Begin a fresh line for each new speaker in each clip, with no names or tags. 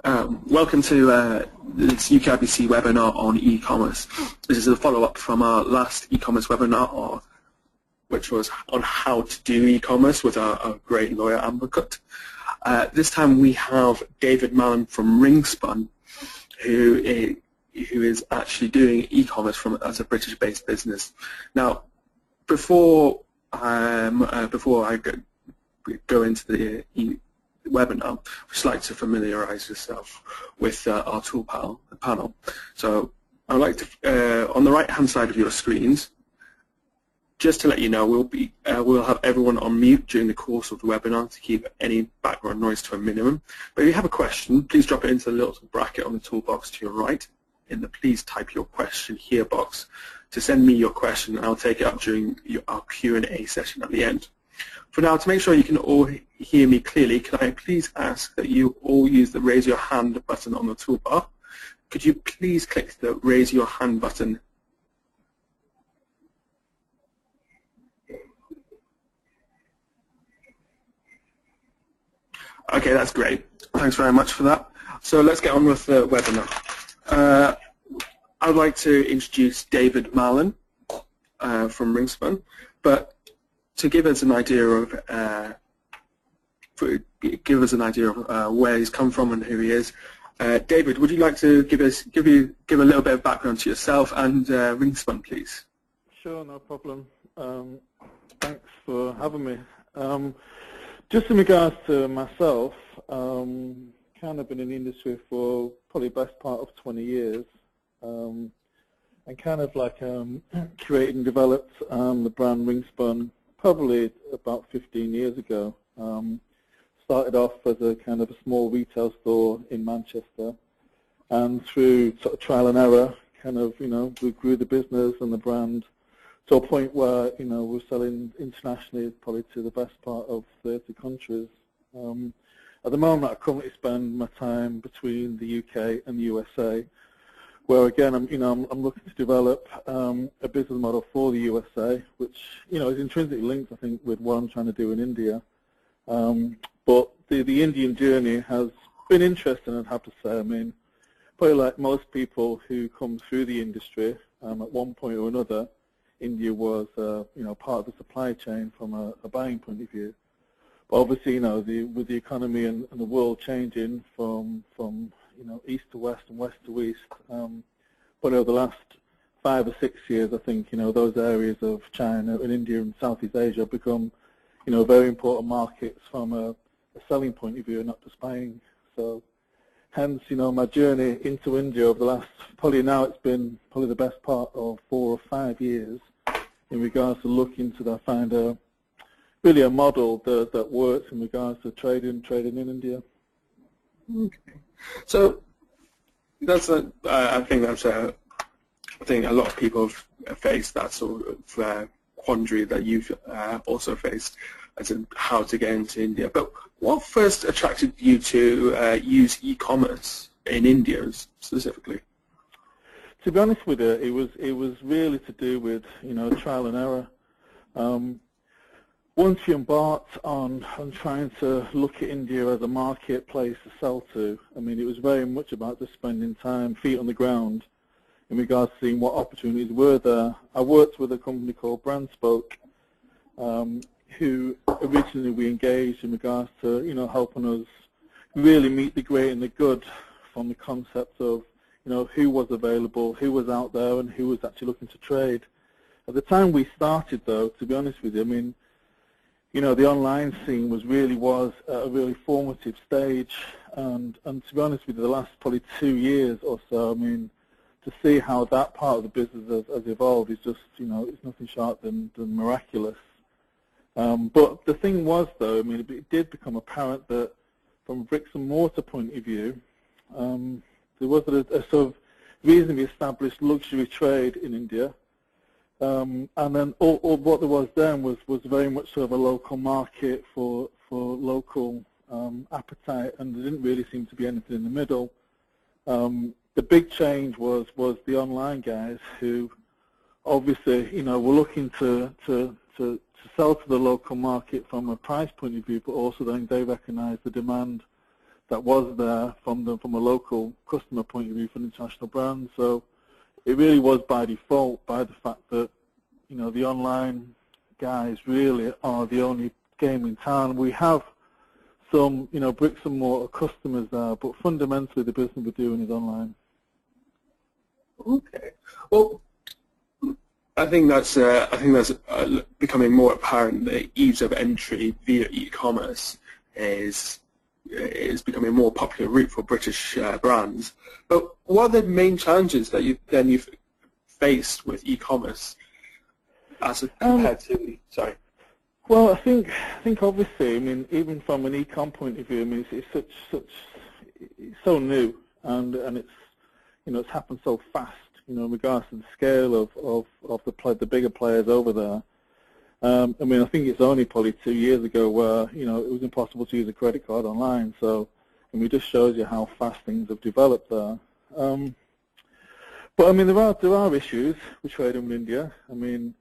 Welcome to this UKIBC webinar on e-commerce. This is a follow-up from our last e-commerce webinar, which was on how to do e-commerce with our great lawyer advocate. This time we have David Mallon from Ringspun, who is actually doing e-commerce as a British-based business. Now, before I go into the webinar, I'd just like to familiarize yourself with our tool panel. So I'd like to, on the right-hand side of your screens, just to let you know, we'll have everyone on mute during the course of the webinar to keep any background noise to a minimum. But if you have a question, please drop it into the little bracket on the toolbox to your right in the please type your question here box to send me your question, and I'll take it up during our Q&A session at the end. For now, to make sure you can all hear me clearly, can I please ask that you all use the raise your hand button on the toolbar? Could you please click the raise your hand button? Okay, that's great. Thanks very much for that. So let's get on with the webinar. I would like to introduce David Malan from Ringspun, but to give us an idea of where he's come from and who he is, David, would you like to give a little bit of background to yourself and Ringspun, please?
Sure, no problem. Thanks for having me. Just in regards to myself, kind of been in the industry for probably the best part of 20 years, and kind of like created and developed the brand Ringspun probably about 15 years ago. Started off as a kind of a small retail store in Manchester, and through sort of trial and error, kind of, we grew the business and the brand to a point where, we're selling internationally probably to the best part of 30 countries. At the moment, I currently spend my time between the UK and the USA, where again, I'm looking to develop a business model for the USA, which, is intrinsically linked, I think, with what I'm trying to do in India. But the Indian journey has been interesting, I'd have to say. I mean, probably like most people who come through the industry, at one point or another, India was, part of the supply chain from a buying point of view. But obviously, with the economy and the world changing from east to west and west to east, but over the last 5 or 6 years, I think, those areas of China and India and Southeast Asia have become, very important markets from a selling point of view, not just buying. So, hence, my journey into India over the last, probably now it's been probably the best part of 4 or 5 years in regards to looking to find really a model that works in regards to trading in India.
Okay. So that's I think a lot of people have faced that sort of quandary that you've also faced, as in how to get into India. But what first attracted you to use e-commerce in India specifically?
To be honest with you, it was really to do with trial and error. Once you embarked on trying to look at India as a marketplace to sell to, I mean, it was very much about just spending time, feet on the ground, in regards to seeing what opportunities were there. I worked with a company called Brandspoke, who originally we engaged in regards to, helping us really meet the great and the good from the concept of, who was available, who was out there, and who was actually looking to trade. At the time we started, though, to be honest with you, I mean, the online scene was at a really formative stage, and to be honest with you, the last probably 2 years or so, I mean, to see how that part of the business has evolved is just, it's nothing short than miraculous. But the thing was, though, I mean, it did become apparent that from a bricks and mortar point of view, there was a sort of reasonably established luxury trade in India. And then all what there was then was very much sort of a local market for local appetite, and there didn't really seem to be anything in the middle. The big change was the online guys who obviously, were looking to sell to the local market from a price point of view, but also then they recognized the demand that was there from a local customer point of view for international brands. So it really was by default, by the fact that, you know, the online guys really are the only game in town. We have some, you know, bricks and mortar customers there, but fundamentally the business we're doing is online.
Okay. Well, I think that's becoming more apparent. The ease of entry via e-commerce is becoming a more popular route for British brands. But what are the main challenges that you've faced with e-commerce as compared to? Sorry.
Well, I think obviously, I mean, even from an e-com point of view, I mean, it's it's so new, and it's, you know, it's happened so fast, you know, in regards to the scale of the bigger players over there. I mean, I think it's only probably 2 years ago where, you know, it was impossible to use a credit card online. So, I mean, it just shows you how fast things have developed there. But I mean, there are issues with trading with India. I mean,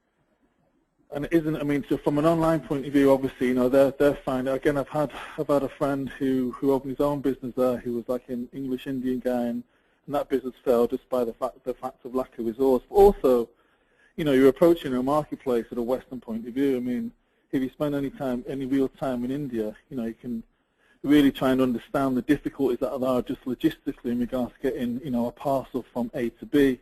and it isn't. I mean, so from an online point of view, obviously, you know, they're fine. Again, I've had a friend who opened his own business there, who was like an English Indian guy, and that business fell just by the fact of lack of resource. But also, you know, you're approaching a marketplace at a Western point of view. I mean, if you spend any real time in India, you know, you can really try and understand the difficulties that are just logistically in regards to getting, you know, a parcel from A to B.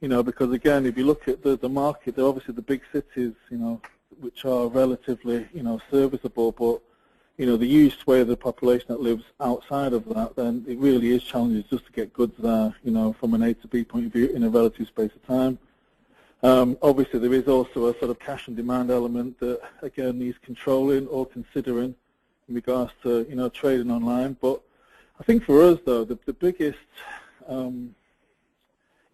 You know, because again, if you look at the market, they're obviously the big cities, you know, which are relatively, you know, serviceable, but, you know, the huge sway of the population that lives outside of that, then it really is challenging just to get goods there, you know, from an A to B point of view in a relative space of time. Obviously, there is also a sort of cash and demand element that, again, needs controlling or considering in regards to, you know, trading online. But I think for us, though, the biggest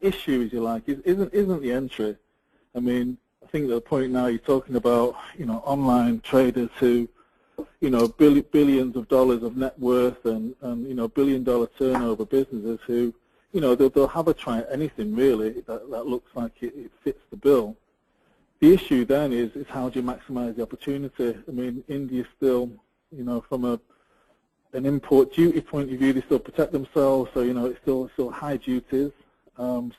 issue, as you like, isn't the entry. I mean, I think at the point now you're talking about, you know, online traders who, you know, billions of dollars of net worth and you know, billion-dollar turnover businesses who, you know, they'll have a try at anything really that looks like it fits the bill. The issue then is how do you maximize the opportunity? I mean, India still, you know, from an import duty point of view, they still protect themselves, so, you know, it's still high duties.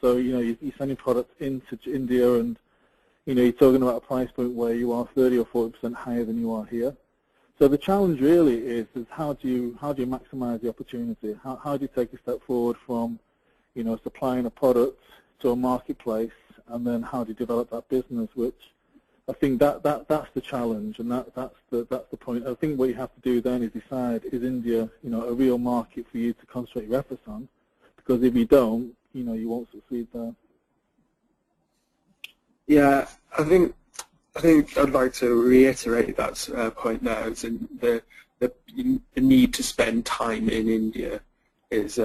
So, you know, you're sending products into India and, you know, you're talking about a price point where you are 30 or 40% higher than you are here. So the challenge really is how do you maximize the opportunity? How do you take a step forward from, you know, supplying a product to a marketplace, and then how do you develop that business? Which I think that's the challenge, and that's the point. I think what you have to do then is decide, is India, you know, a real market for you to concentrate your efforts on? Because if you don't, you know, you won't succeed there.
Yeah, I think I'd like to reiterate that point now. Is in the need to spend time in India is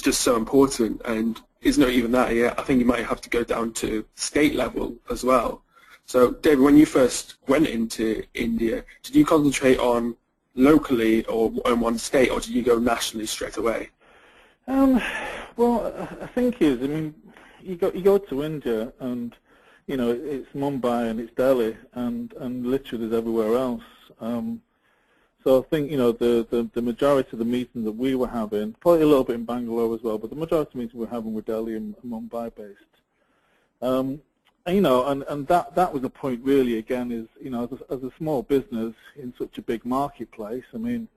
just so important, and it's not even that yet. I think you might have to go down to state level as well. So, David, when you first went into India, did you concentrate on locally or in one state, or did you go nationally straight away?
Well, I think I mean, you go to India, and, you know, it's Mumbai and it's Delhi, and literally there's everywhere else. So I think, you know, the majority of the meetings that we were having, probably a little bit in Bangalore as well, but the majority of the meetings we were having were Delhi and Mumbai based. And, you know, and that was the point really, again, is, you know, as a small business in such a big marketplace, I mean,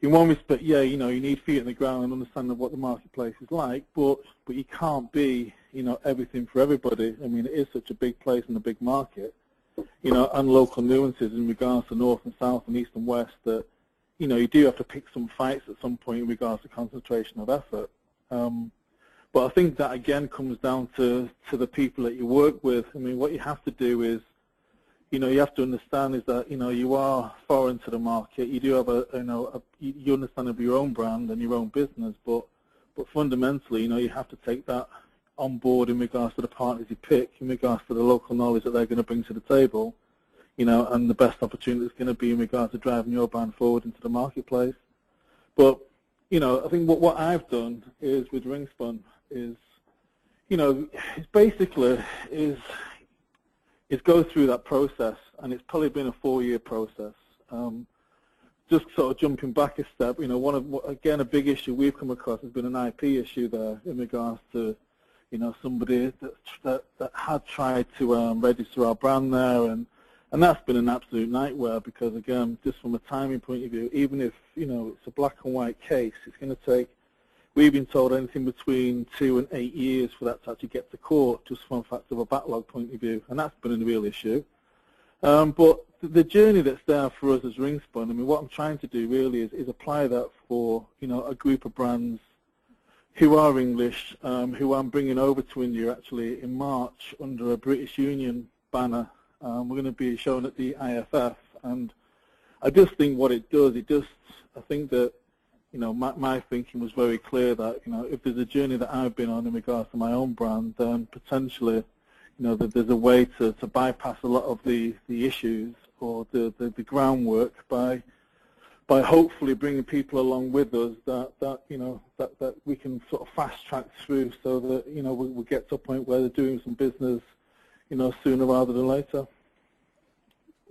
in one respect, yeah, you know, you need feet on the ground and understanding what the marketplace is like, but you can't be, you know, everything for everybody. I mean, it is such a big place and a big market, you know, and local nuances in regards to north and south and east and west that, you know, you do have to pick some fights at some point in regards to concentration of effort. But I think that, again, comes down to the people that you work with. I mean, what you have to do is, you know, you have to understand is that, you know, you are foreign to the market. You do have you understand of your own brand and your own business, but fundamentally, you know, you have to take that on board in regards to the partners you pick, in regards to the local knowledge that they're going to bring to the table, you know, and the best opportunity is going to be in regards to driving your brand forward into the marketplace. But, you know, I think what I've done is with Ringspun is, you know, it's basically is go through that process, and it's probably been a 4-year process, just sort of jumping back a step, again, a big issue we've come across has been an IP issue there in regards to, somebody that had tried to register our brand there, and that's been an absolute nightmare because, again, just from a timing point of view, even if, it's a black and white case, it's going to take, we've been told, anything between 2 and 8 years for that to actually get to court, just from a fact of a backlog point of view, and that's been a real issue. But the journey that's there for us as Ringspun, I mean, what I'm trying to do really is apply that for, a group of brands who are English, who I'm bringing over to India actually in March under a British Union banner. We're going to be shown at the IFF, and I just think what it does, I think that, my thinking was very clear that, if there's a journey that I've been on in regards to my own brand, then potentially, that there's a way to bypass a lot of the issues or the groundwork by hopefully bringing people along with us that we can sort of fast track through so that, we'll get to a point where they're doing some business, sooner rather than later.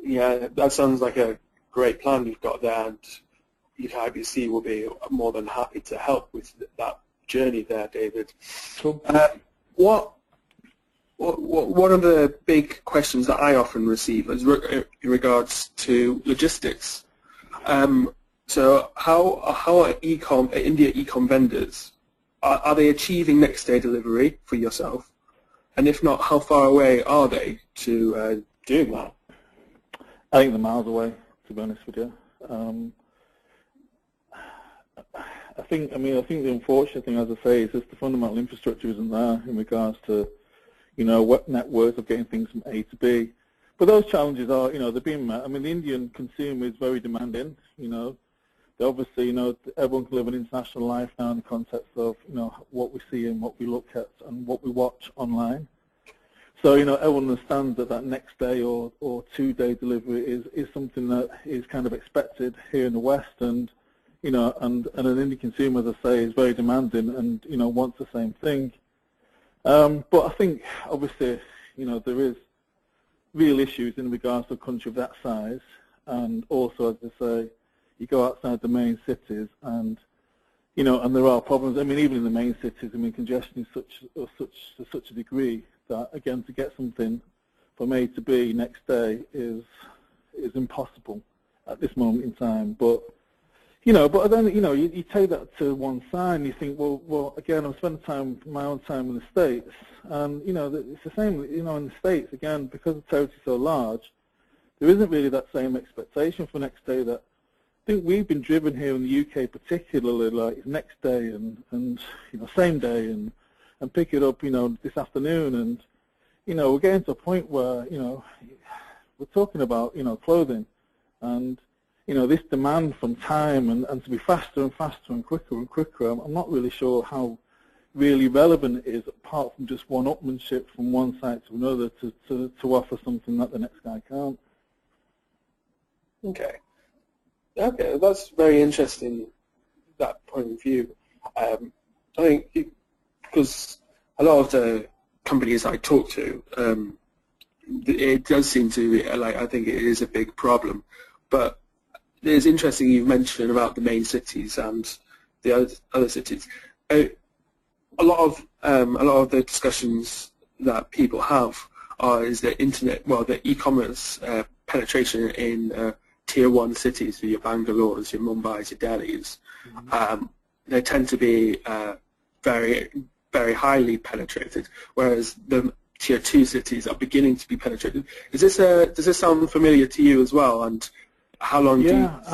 Yeah, that sounds like a great plan you've got there, and UKIBC will be more than happy to help with that journey there, David.
Cool.
One of the big questions that I often receive is in regards to logistics. So how are India e-com vendors, are they achieving next day delivery for yourself? And if not, how far away are they to doing that?
I think they're miles away, to be honest with you. I think the unfortunate thing, as I say, is just the fundamental infrastructure isn't there in regards to, what networks of getting things from A to B. But those challenges are, they're being met. I mean, the Indian consumer is very demanding, They obviously, everyone can live an international life now in the context of, what we see and what we look at and what we watch online. So, everyone understands that next day or 2-day delivery is something that is kind of expected here in the West, and, and an Indian consumer, as I say, is very demanding and, wants the same thing. But I think, obviously, there is real issues in regards to a country of that size, and also, as I say, you go outside the main cities, and and there are problems. I mean, even in the main cities, I mean, congestion is to such a degree that, again, to get something from A to B next day is impossible at this moment in time. But but then you take that to one side and you think, well, again, I'm spending my own time in the States, and it's the same. In the States, again, because the territory is so large, there isn't really that same expectation for next day that I think we've been driven here in the UK, particularly, like next day and same day and pick it up this afternoon, and we're getting to a point where we're talking about clothing, and this demand from time and to be faster and faster and quicker. I'm not really sure how really relevant it is, apart from just one upmanship from one side to another to offer something that the next guy can't.
Okay, that's very interesting, that point of view. I think because a lot of the companies I talk to, it does seem to be, I think it is a big problem. But it's interesting you've mentioned about the main cities and the other cities. A lot of the discussions that people have is the e-commerce penetration in tier 1 cities, so your Bangalores, your Mumbai's, your Delhi's. Mm-hmm. They tend to be very, very highly penetrated, whereas the tier 2 cities are beginning to be penetrated. Does this sound familiar to you as well? And how long do you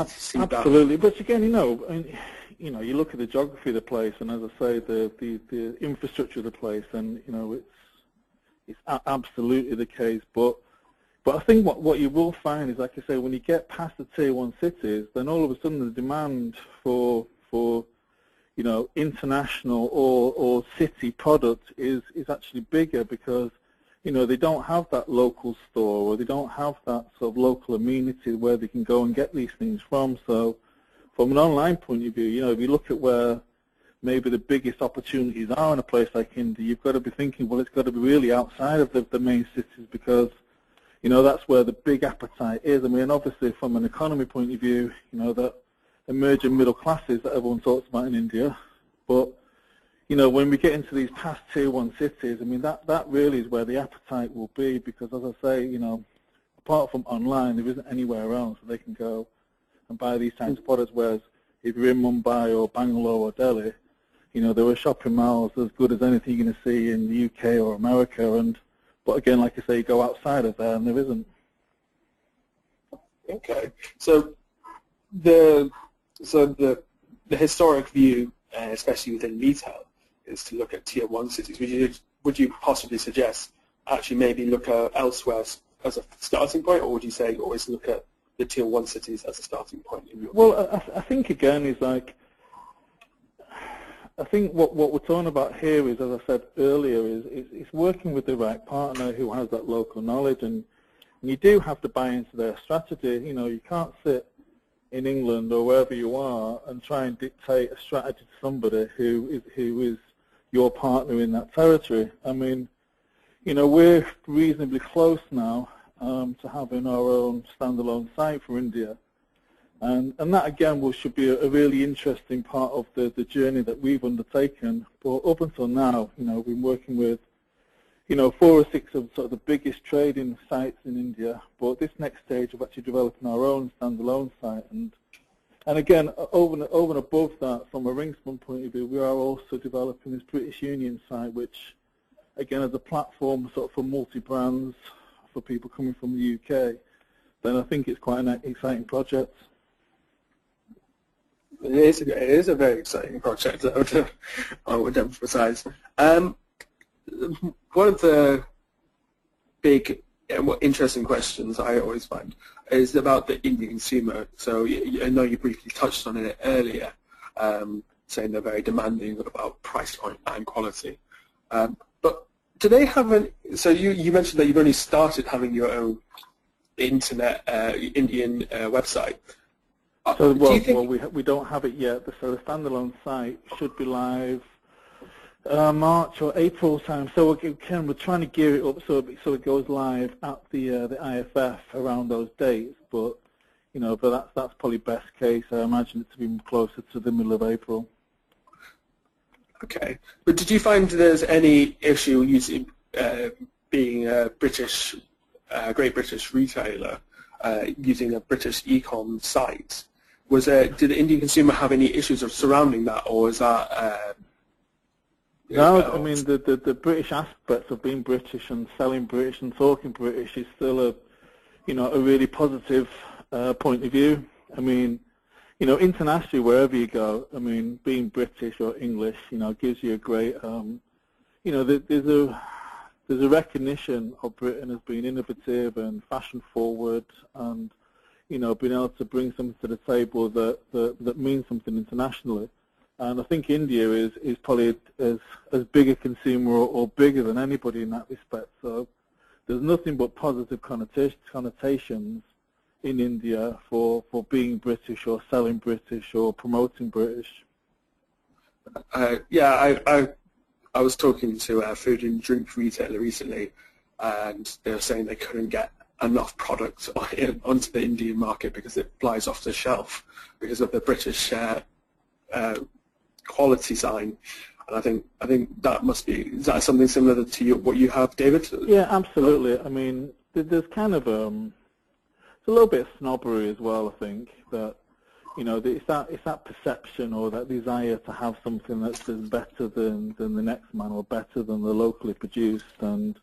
see that?
Absolutely. But again, you look at the geography of the place, and as I say, the infrastructure of the place, and it's absolutely the case. But I think what you will find is, like I say, when you get past the tier 1 cities, then all of a sudden the demand for international or city product is actually bigger, because they don't have that local store, or they don't have that sort of local amenity where they can go and get these things from. So from an online point of view, if you look at where maybe the biggest opportunities are in a place like India, you've got to be thinking, well, it's got to be really outside of the main cities, because that's where the big appetite is. I mean, obviously from an economy point of view, that emerging middle classes that everyone talks about in India, but when we get into these past tier 1 cities, I mean, that really is where the appetite will be, because as I say, apart from online, there isn't anywhere else they can go and buy these types of products, whereas if you're in Mumbai or Bangalore or Delhi, there are shopping malls as good as anything you're going to see in the UK or America, but again, like I say, you go outside of there and there isn't.
Okay, so the historic view, especially within retail, is to look at tier 1 cities. Would you possibly suggest actually maybe look at elsewhere as a starting point, or would you say always look at the tier 1 cities as a starting point in your
Well, I think again is like, I think what we're talking about here is, as I said earlier, is working with the right partner who has that local knowledge, and you do have to buy into their strategy. You can't sit in England or wherever you are and try and dictate a strategy to somebody who is your partner in that territory. I mean, we're reasonably close now to having our own standalone site for India. And that, again, should be a really interesting part of the journey that we've undertaken. But up until now, we've been working with, 4 or 6 of sort of the biggest trading sites in India. But this next stage of actually developing our own standalone site. And again, over and above that, from a Ringspun point of view, we are also developing this British Union site, which, again, as a platform sort of for multi-brands, for people coming from the UK, then I think it's quite an exciting project.
It is a very exciting project, I would emphasize. One of the big interesting questions I always find is about the Indian consumer. So I know you briefly touched on it earlier, saying they're very demanding about price point and quality. But do they have so you mentioned that you've only started having your own internet Indian website.
So, we don't have it yet. So the standalone site should be live March or April time. So we're trying to gear it up so it goes live at the IFF around those dates. But but that's probably best case. I imagine it to be closer to the middle of April.
Okay. But did you find there's any issue using being a Great British retailer using a British e-com site? Did the Indian consumer have any issues surrounding that, or is that?
No, I mean the British aspects of being British and selling British and talking British is still a really positive point of view. I mean, internationally wherever you go, I mean, being British or English, gives you a great, there's a recognition of Britain as being innovative and fashion forward, and being able to bring something to the table that means something internationally. And I think India is probably as big a consumer or bigger than anybody in that respect. So there's nothing but positive connotations in India for being British or selling British or promoting British.
I was talking to a food and drink retailer recently, and they were saying they couldn't get enough product onto the Indian market because it flies off the shelf because of the British quality sign. And I think that must be, is that something similar to what you have, David?
Yeah, absolutely. I mean, there's kind of it's a little bit of snobbery as well. I think that it's that perception or that desire to have something that's better than the next man or better than the locally produced. And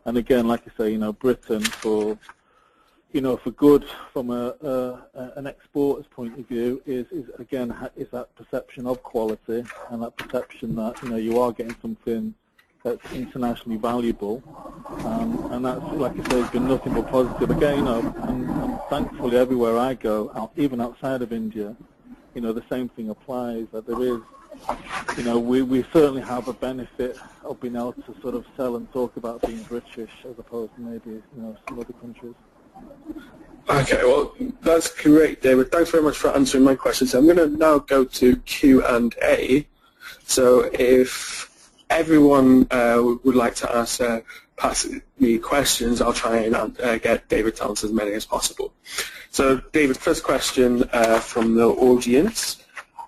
again, like I say, Britain for good from an exporter's point of view is that perception of quality and that perception that you are getting something that's internationally valuable, and that's, like I say, has been nothing but positive. Again, and thankfully everywhere I go, even outside of India, the same thing applies. That there is, we certainly have a benefit of being able to sort of sell and talk about being British as opposed to maybe some other countries.
Okay, well, that's great, David. Thanks very much for answering my questions. I'm going to now go to Q&A. So if everyone would like to ask pass me questions. I'll try and get David to answer as many as possible. So, David, first question from the audience: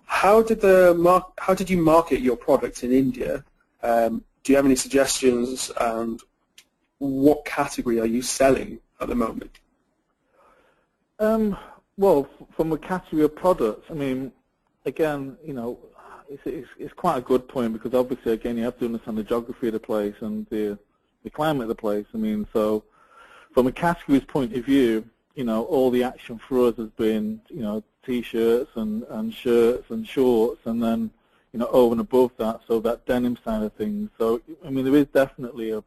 how did you market your product in India? Do you have any suggestions, and what category are you selling at the moment?
Well, from a category of products, I mean, again, it's quite a good point, because obviously, again, you have to understand the geography of the place and the climate of the place. I mean, so from a category's point of view, all the action for us has been, T-shirts and shirts and shorts, and then, over and above that, so that denim side of things. So, I mean, there is definitely a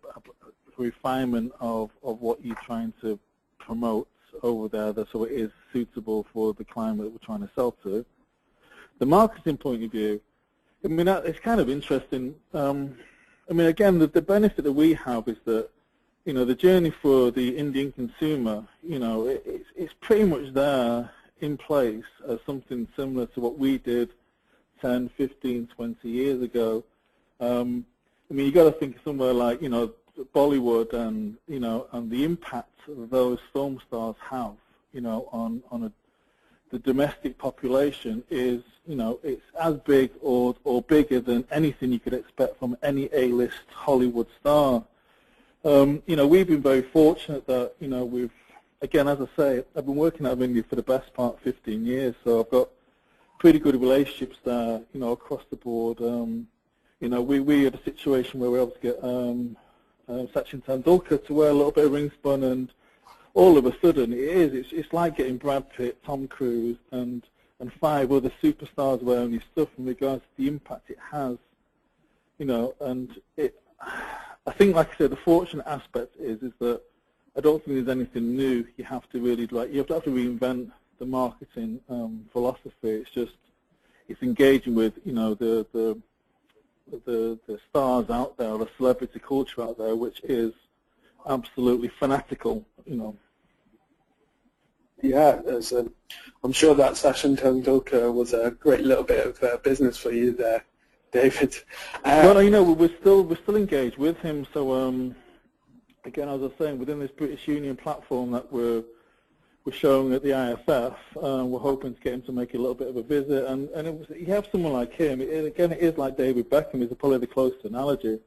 refinement of what you're trying to promote over there, so it is suitable for the climate we're trying to sell to. The marketing point of view, I mean, it's kind of interesting. I mean, again, the benefit that we have is that, the journey for the Indian consumer, it's pretty much there in place as something similar to what we did 10, 15, 20 years ago. I mean, you got to think somewhere like, Bollywood and, and the impact those film stars have, on the domestic population is, it's as big or bigger than anything you could expect from any A-list Hollywood star. We've been very fortunate that, we've, again, as I say, I've been working out of India for the best part of 15 years, so I've got pretty good relationships there, across the board. We had a situation where we were able to get Sachin Tendulkar to wear a little bit of Ringspun, and all of a sudden it's like getting Brad Pitt, Tom Cruise, and 5 other superstars wearing your stuff in regards to the impact it has, and I think, like I said, the fortunate aspect is that I don't think there's anything new you have to really, you have to reinvent the marketing philosophy. It's engaging with, the stars out there, the celebrity culture out there, which is absolutely fanatical,
Yeah, I'm sure that Sachin Tendulkar was a great little bit of business for you there, David.
Well, we're still engaged with him. So again, as I was saying, within this British Union platform that we're showing at the IFF, we're hoping to get him to make a little bit of a visit. And you have someone like him. Again, it is like David Beckham is probably the closest analogy.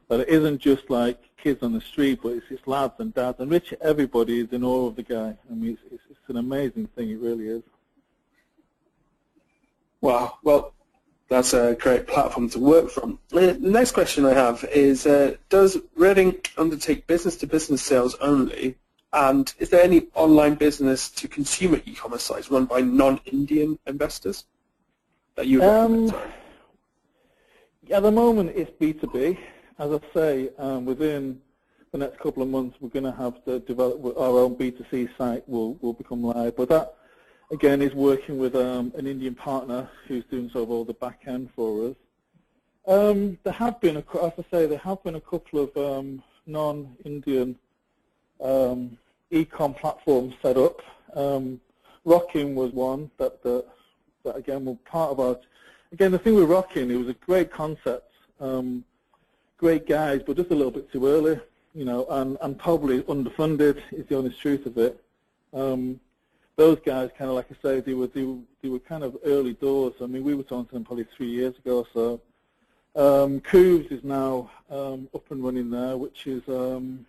But it isn't just like kids on the street, but it's lads and dads. And Richard, everybody is in awe of the guy. I mean, it's an amazing thing. It really is.
Wow. Well, that's a great platform to work from. The next question I have is, does Red Ink undertake business-to-business sales only? And is there any online business-to-consumer e-commerce sites run by non-Indian investors that you recommend?
At the moment, it's B2B. As I say, within the next couple of months, we're going to have to develop our own B2C site. Will become live, but that again is working with an Indian partner who's doing sort of all the back end for us. There have been, as I say, there have been a couple of non-Indian e-com platforms set up. Rockin was one that again were part of our. Again, the thing with Rockin, it was a great concept, great guys, but just a little bit too early, and probably underfunded is the honest truth of it. Those guys, kind of like I say, they were kind of early doors. I mean, we were talking to them probably 3 years ago or so. Cooves is now up and running there, which is some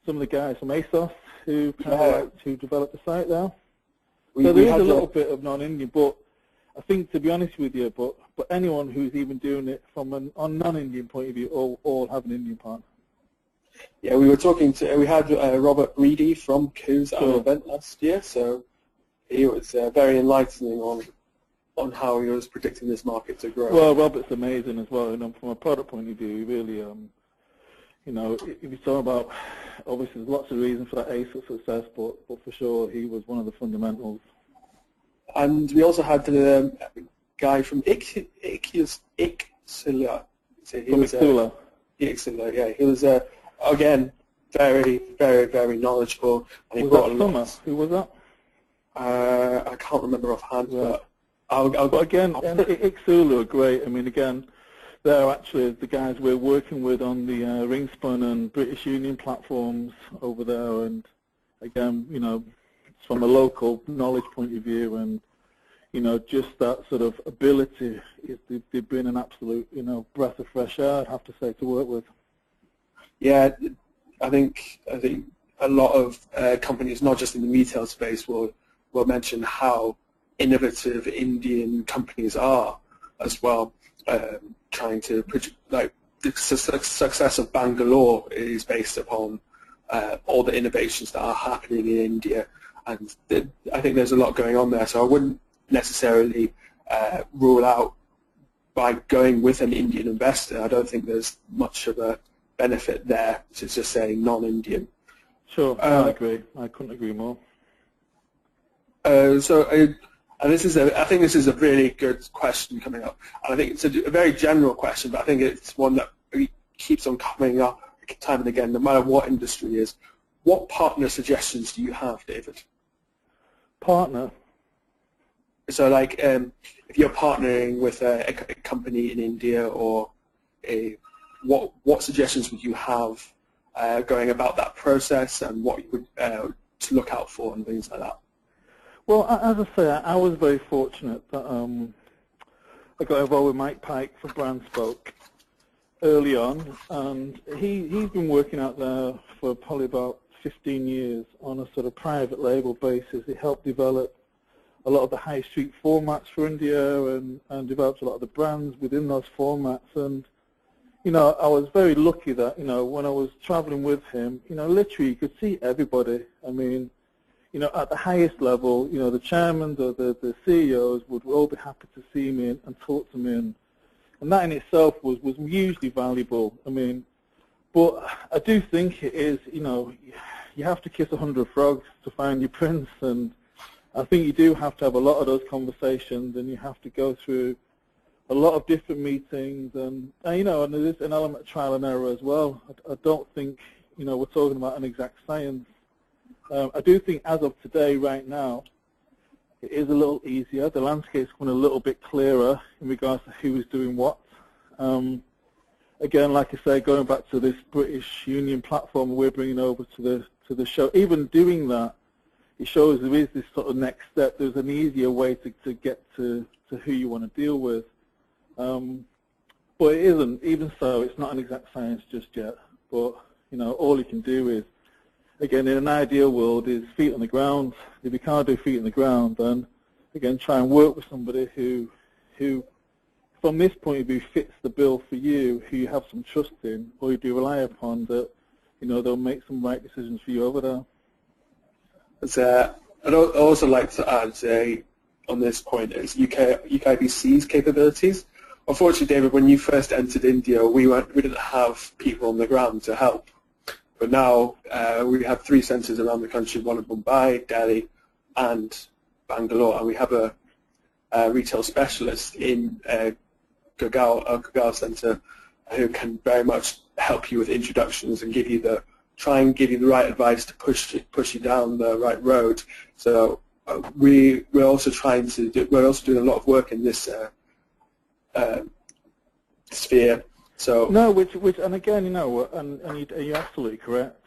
of the guys from ASOS who who developed the site there. So there is a little bit of non-Indian, but I think, to be honest with you, but anyone who's even doing it from a non-Indian point of view, all have an Indian partner.
Yeah, we had Robert Reedy from Cooves at an event last year, so he was very enlightening on how he was predicting this market to grow.
Well, Robert's amazing as well, from a product point of view, he really, if you talk about, obviously there's lots of reasons for that ASOS success, but for sure he was one of the fundamentals.
And we also had the guy from Ixula. Yeah, he was again very, very, very knowledgeable. And he brought
Summer? Who was that?
I can't remember offhand, but
But again, Ixula are great. I mean, again, they're actually the guys we're working with on the Ringspun and British Union platforms over there. And again, it's from a local knowledge point of view, and just that sort of ability, they've been an absolute, breath of fresh air, I'd have to say, to work with.
Yeah, I think a lot of companies, not just in the retail space, will mention how innovative Indian companies are as well. Trying to the success of Bangalore is based upon all the innovations that are happening in India, and I think there's a lot going on there. So I wouldn't necessarily rule out by going with an Indian investor. I don't think there's much of a benefit there to just saying non-Indian.
Sure, I agree. I couldn't agree more.
And I think this is a really good question coming up. And I think it's a very general question, but I think it's one that keeps on coming up time and again, no matter what industry it is. What partner suggestions do you have, David?
Partner?
So, like, if you're partnering with a company in India, or what suggestions would you have going about that process, and what you would to look out for and things like that?
Well, as I say, I was very fortunate that I got involved with Mike Pike from Brandspoke early on, and he's been working out there for probably about 15 years on a sort of private label basis. He helped develop a lot of the high street formats for India, and developed a lot of the brands within those formats. And I was very lucky that when I was traveling with him, literally you could see everybody. I mean, at the highest level, the chairmen or the CEOs would all be happy to see me and talk to me, and that in itself was hugely valuable. I mean, but I do think it is, you have to kiss 100 frogs to find your prince, and I think you do have to have a lot of those conversations, and you have to go through a lot of different meetings, and and there is an element of trial and error as well. I don't think, we're talking about an exact science. I do think as of today, right now, it is a little easier. The landscape's becoming a little bit clearer in regards to who is doing what. Again, like I say, going back to this British Union platform we're bringing over to the show, even doing that, it shows there is this sort of next step. There's an easier way to get to who you want to deal with. But it isn't. Even so, it's not an exact science just yet. But, all you can do is, again, in an ideal world, is feet on the ground. If you can't do feet on the ground, then, again, try and work with somebody who from this point of view, fits the bill for you, who you have some trust in, or you do rely upon, that, they'll make some right decisions for you over there.
I'd also like to add on this point is UKBC's capabilities. Unfortunately, David, when you first entered India, we didn't have people on the ground to help. But now we have 3 centres around the country, one in Mumbai, Delhi, and Bangalore, and we have a retail specialist in Gurgaon Centre who can very much help you with introductions and try and give you the right advice to push you down the right road. So we're also doing a lot of work in this sphere. So
no, and again, and you're absolutely correct.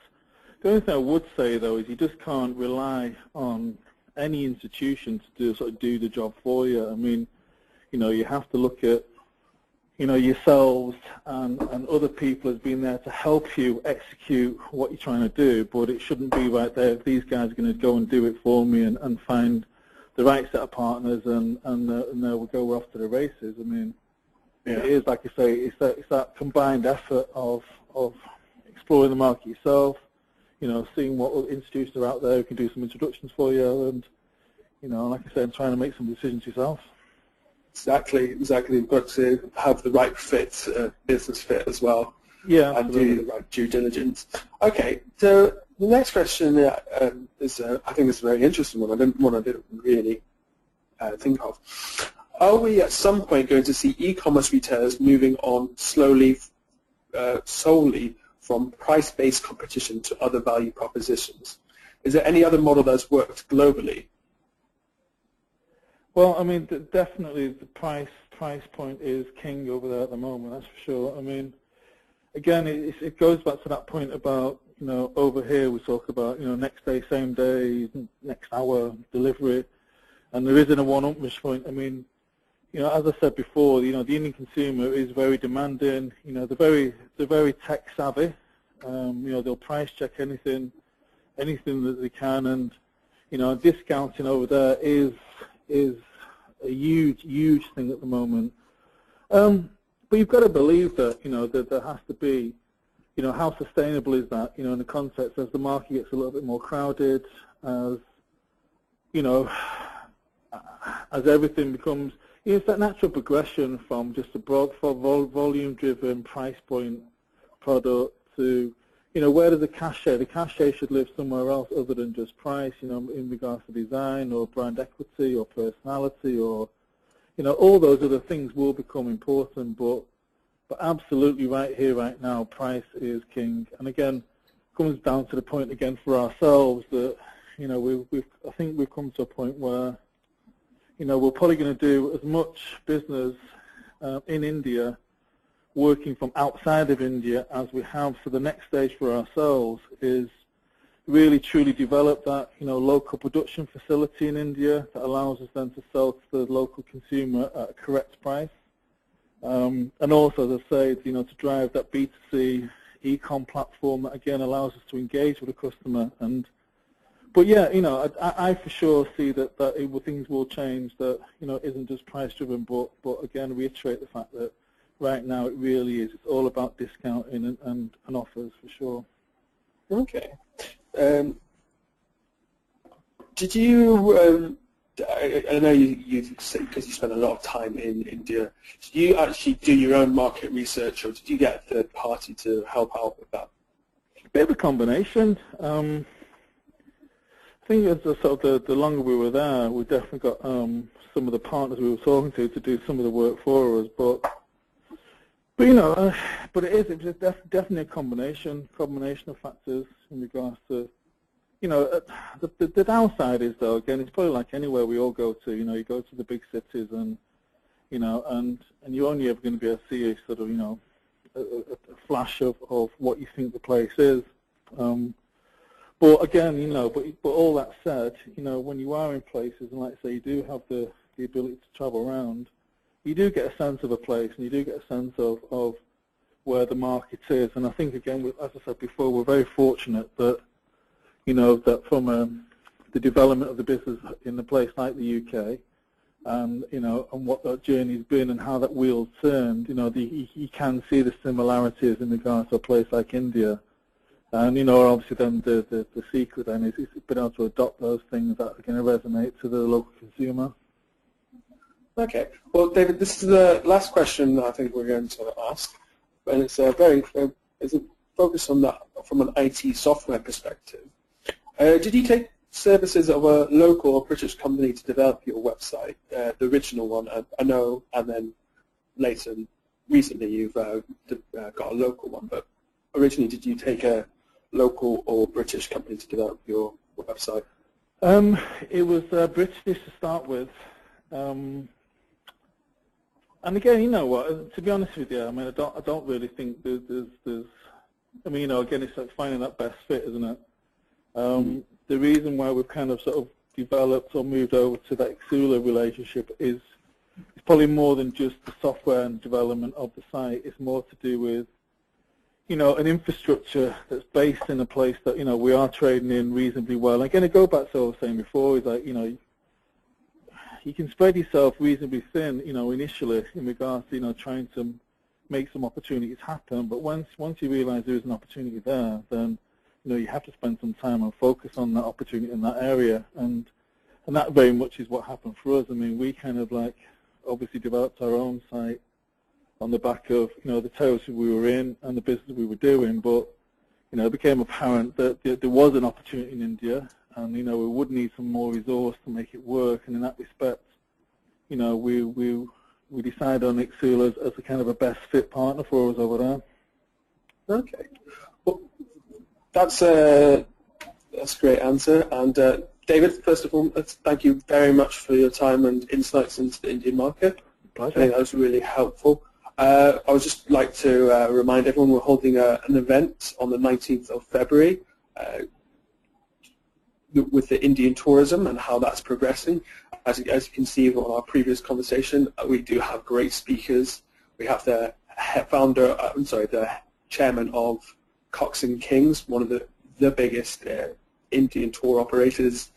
The only thing I would say though is you just can't rely on any institution to do the job for you. I mean, you have to look at yourselves and other people as being there to help you execute what you're trying to do, but it shouldn't be right there. If these guys are going to go and do it for me and find the right set of partners and there we go, we're off to the races. I mean, yeah. It is, like I say, it's that combined effort of exploring the market yourself, seeing what institutions are out there who can do some introductions for you, and, like I said, trying to make some decisions yourself.
Exactly. You've got to have the right fit, business fit as well.
Yeah,
and do the right due diligence. Okay, so the next question is, I think, is a very interesting one. I didn't really think of. Are we at some point going to see e-commerce retailers moving on solely from price-based competition to other value propositions? Is there any other model that's worked globally?
Well, I mean, definitely the price point is king over there at the moment. That's for sure. I mean, again, it goes back to that point about, over here we talk about, next day, same day, next hour delivery, and there isn't a one-upmanship point. I mean, as I said before, the Indian consumer is very demanding. They're very tech savvy. They'll price check anything that they can, and discounting over there is a huge thing at the moment. But you've got to believe that that there has to be, how sustainable is that? In the context as the market gets a little bit more crowded, as as everything becomes, it's that natural progression from just a broad volume-driven price point product to, where does the cachet? The cachet should live somewhere else other than just price, in regards to design or brand equity or personality or, all those other things will become important. But absolutely right here, right now, price is king. And again, comes down to the point again for ourselves that, I think we've come to a point where, we're probably going to do as much business in India working from outside of India as we have. So the next stage for ourselves is really truly develop that local production facility in India that allows us then to sell to the local consumer at a correct price, and also, as I say, to drive that B2C e-com platform that again allows us to engage with the customer. But yeah, I for sure see that things will change. That it isn't just price driven, but again reiterate the fact that right now it really is. It's all about discounting and offers for sure.
Okay. Did you? I know you've said because you spent a lot of time in India. Did you actually do your own market research, or did you get a third party to help out with that?
Bit of a combination. I think as the longer we were there, we definitely got some of the partners we were talking to do some of the work for us. But it's definitely a combination of factors in regards to, the downside is though, again, it's probably like anywhere we all go to, you go to the big cities and, and you're only ever going to be able to see a sort of, a flash of what you think the place is. But again, but all that said, when you are in places and like I say, you do have the ability to travel around, you do get a sense of a place and you do get a sense of where the market is. And I think again, as I said before, we're very fortunate that, that from the development of the business in a place like the UK, and and what that journey's been and how that wheel's turned, you can see the similarities in regards to a place like India. And obviously then the secret then is being able to adopt those things that are going to resonate to the local consumer.
Okay. Well, David, this is the last question I think we're going to ask, and it's it's a focus on that from an IT software perspective. Did you take services of a local or British company to develop your website, the original one? I know, and then later, recently, you've got a local one, but originally, did you take a local or British company to develop your website?
It was British to start with. And again, to be honest with you, I mean, I don't really think there's I mean, again, it's like finding that best fit, isn't it? The reason why we've kind of sort of developed or moved over to that Xula relationship is it's probably more than just the software and development of the site. It's more to do with, an infrastructure that's based in a place that, we are trading in reasonably well. And again, I go back to what I was saying before, is like, you can spread yourself reasonably thin, initially in regards to, trying to make some opportunities happen. But once you realize there's an opportunity there, then, you have to spend some time and focus on that opportunity in that area. And that very much is what happened for us. I mean, we kind of like obviously developed our own site on the back of, the territory we were in and the business we were doing. But, it became apparent that there was an opportunity in India, and, we would need some more resource to make it work. And in that respect, we decided on Xula as a kind of a best fit partner for us over there.
Okay. Well, that's a great answer. And David, first of all, thank you very much for your time and insights into the Indian market.
Pleasure.
I think that was really helpful. I would just like to remind everyone we're holding an event on the 19th of February with the Indian tourism and how that's progressing. As you can see on our previous conversation, we do have great speakers. We have the the chairman of Cox and Kings, one of the biggest Indian tour operators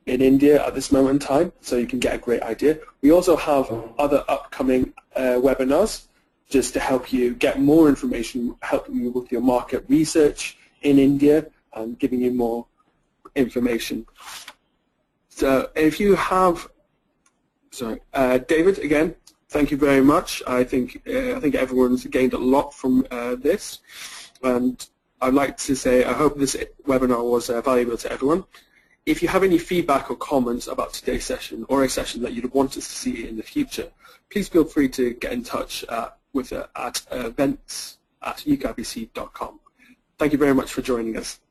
in India at this moment in time, so you can get a great idea. We also have other upcoming webinars just to help you get more information, helping you with your market research in India and giving you more information. So if you have, David, again, thank you very much. I think everyone's gained a lot from this, and I'd like to say I hope this webinar was valuable to everyone. If you have any feedback or comments about today's session or a session that you'd want us to see in the future, please feel free to get in touch at events@ecommerce.com. Thank you very much for joining us.